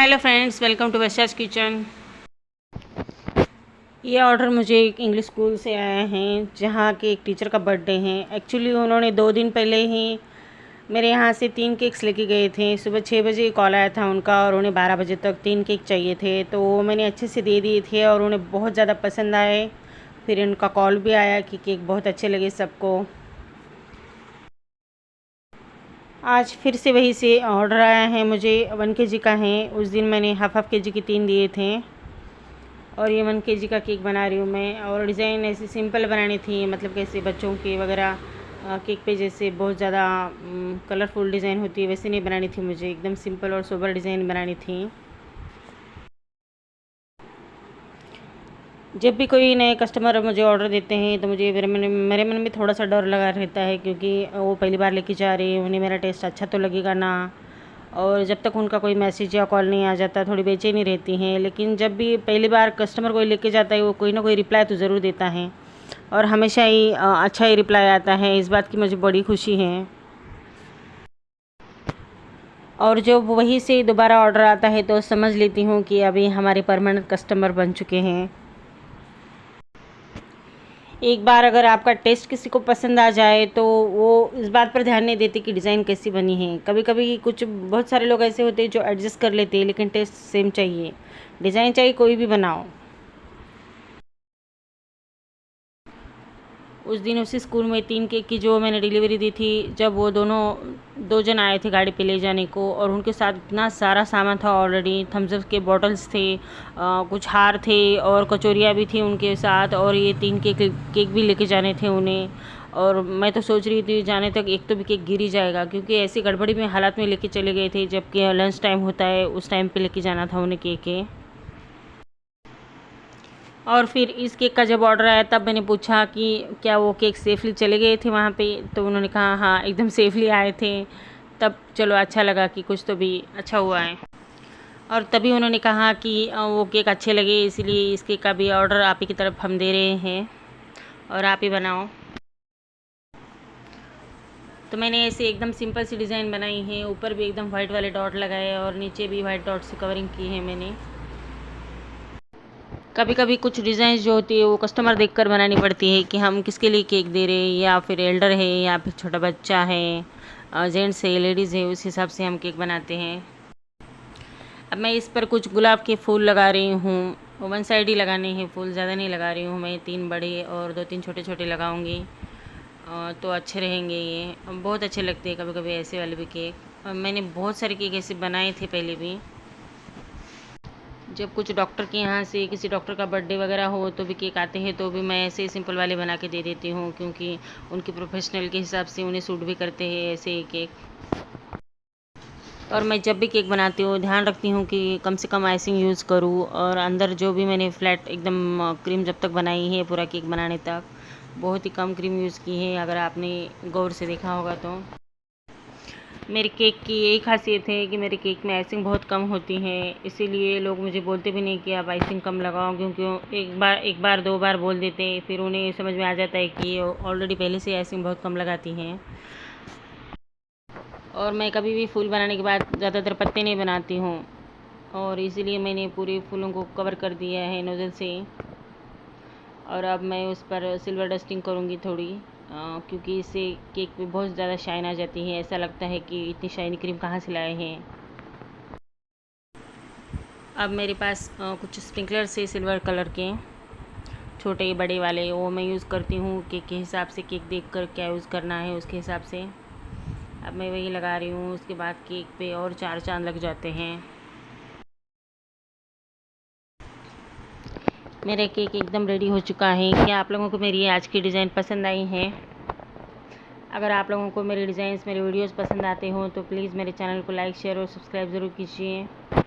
Hello friends, welcome to Vaisha's kitchen. ये order मुझे एक इंग्लिश स्कूल से आया है जहाँ के एक टीचर का बर्थडे है। एक्चुअली उन्होंने 2 दिन पहले ही मेरे यहाँ से 3 केक्स लेके गए थे। सुबह 6 बजे कॉल आया था उनका और उन्हें 12 बजे तक 3 केक चाहिए थे, तो वो मैंने अच्छे से दे दिए थे और उन्हें बहुत ज़्यादा पसंद आए। फिर उनका कॉल भी आया कि केक बहुत अच्छे लगे सबको। आज फिर से वही से ऑर्डर आया है मुझे, 1 केजी का है। उस दिन मैंने हाफ केजी के 3 दिए थे और ये 1 केजी का केक बना रही हूँ मैं। और डिज़ाइन ऐसी सिंपल बनानी थी, मतलब कैसे बच्चों के वगैरह केक पे जैसे बहुत ज़्यादा कलरफुल डिज़ाइन होती है वैसे नहीं बनानी थी मुझे, एकदम सिंपल और सोबर डिज़ाइन बनानी थी। जब भी कोई नए कस्टमर मुझे ऑर्डर देते हैं तो मुझे मेरे मन में थोड़ा सा डर लगा रहता है, क्योंकि वो पहली बार लेके जा रहे हैं, उन्हें मेरा टेस्ट अच्छा तो लगेगा ना। और जब तक उनका कोई मैसेज या कॉल नहीं आ जाता थोड़ी बेचैनी रहती हैं। लेकिन जब भी पहली बार कस्टमर कोई लेके जाता है वो कोई ना कोई रिप्लाई तो ज़रूर देता है और हमेशा ही अच्छा ही रिप्लाई आता है। इस बात की मुझे बड़ी खुशी है। और जब वहीं से दोबारा ऑर्डर आता है तो समझ लेती हूँ कि अभी हमारे परमानेंट कस्टमर बन चुके हैं। एक बार अगर आपका टेस्ट किसी को पसंद आ जाए तो वो इस बात पर ध्यान नहीं देते कि डिज़ाइन कैसी बनी है। कभी कभी कुछ बहुत सारे लोग ऐसे होते हैं जो एडजस्ट कर लेते हैं, लेकिन टेस्ट सेम चाहिए, डिज़ाइन चाहे कोई भी बनाओ। उस दिन उसी स्कूल में 3 केक की जो मैंने डिलीवरी दी थी, जब वो दो जन आए थे गाड़ी पे ले जाने को और उनके साथ इतना सारा सामान था ऑलरेडी। थम्स अप के बॉटल्स थे, कुछ हार थे और कचौरियाँ भी थी उनके साथ, और ये 3 केक भी लेके जाने थे उन्हें। और मैं तो सोच रही थी जाने तक एक तो भी केक गिर ही जाएगा, क्योंकि ऐसी गड़बड़ी में हालात में लेके चले गए थे, जबकि लंच टाइम होता है उस टाइम पे लेके जाना था उन्हें केक। और फिर इस केक का जब ऑर्डर आया तब मैंने पूछा कि क्या वो केक सेफ़ली चले गए थे वहाँ पे, तो उन्होंने कहा हाँ एकदम सेफ़ली आए थे। तब चलो अच्छा लगा कि कुछ तो भी अच्छा हुआ है। और तभी उन्होंने कहा कि वो केक अच्छे लगे, इसलिए इस केक का भी ऑर्डर आप ही की तरफ हम दे रहे हैं और आप ही बनाओ। तो मैंने ऐसे एकदम सिंपल सी डिज़ाइन बनाई है, ऊपर भी एकदम वाइट वाले डॉट लगाए और नीचे भी वाइट डॉट से कवरिंग की है मैंने। कभी कभी कुछ डिज़ाइन जो होती है वो कस्टमर देखकर बनानी पड़ती है कि हम किसके लिए केक दे रहे हैं, या फिर एल्डर है या फिर छोटा बच्चा है, जेंट्स है, लेडीज़ है, उस हिसाब से हम केक बनाते हैं। अब मैं इस पर कुछ गुलाब के फूल लगा रही हूँ। 1 साइड ही लगाने हैं फूल, ज़्यादा नहीं लगा रही हूँ मैं। 3 बड़े और 2-3 छोटे छोटे लगाऊंगी तो अच्छे रहेंगे। ये बहुत अच्छे लगते हैं कभी कभी ऐसे वाले भी केक। मैंने बहुत सारे केक ऐसे बनाए थे पहले भी। जब कुछ डॉक्टर के यहाँ से किसी डॉक्टर का बर्थडे वगैरह हो तो भी केक आते हैं, तो भी मैं ऐसे सिंपल वाले बना के दे देती हूँ, क्योंकि उनके प्रोफेशनल के हिसाब से उन्हें सूट भी करते हैं ऐसे ही केक। और मैं जब भी केक बनाती हूँ ध्यान रखती हूँ कि कम से कम आइसिंग यूज़ करूँ। और अंदर जो भी मैंने फ्लैट एकदम क्रीम जब तक बनाई है पूरा केक बनाने तक, बहुत ही कम क्रीम यूज़ की है, अगर आपने गौर से देखा होगा तो। मेरे केक की यही खासियत है कि मेरे केक में आइसिंग बहुत कम होती है, इसीलिए लोग मुझे बोलते भी नहीं कि आप आइसिंग कम लगाओ, क्योंकि एक बार 2 बार बोल देते हैं, फिर उन्हें समझ में आ जाता है कि ऑलरेडी पहले से आइसिंग बहुत कम लगाती हैं। और मैं कभी भी फूल बनाने के बाद ज़्यादातर पत्ते नहीं बनाती हूँ, और इसीलिए मैंने पूरे फूलों को कवर कर दिया है नोज़ल से। और अब मैं उस पर सिल्वर डस्टिंग करूँगी थोड़ी, क्योंकि इससे केक पे बहुत ज़्यादा शाइन आ जाती है, ऐसा लगता है कि इतनी शाइनी क्रीम कहाँ से लाए हैं। अब मेरे पास कुछ स्प्रिंकलर से सिल्वर कलर के छोटे बड़े वाले वो मैं यूज़ करती हूँ। केक के हिसाब से, केक देखकर क्या यूज़ करना है उसके हिसाब से अब मैं वही लगा रही हूँ। उसके बाद केक पे और 4 चांद लग जाते हैं। मेरा केक एकदम रेडी हो चुका है। क्या आप लोगों को मेरी आज की डिज़ाइन पसंद आई है? अगर आप लोगों को मेरे डिज़ाइंस, मेरे वीडियोस पसंद आते हों तो प्लीज़ मेरे चैनल को लाइक, शेयर और सब्सक्राइब ज़रूर कीजिए।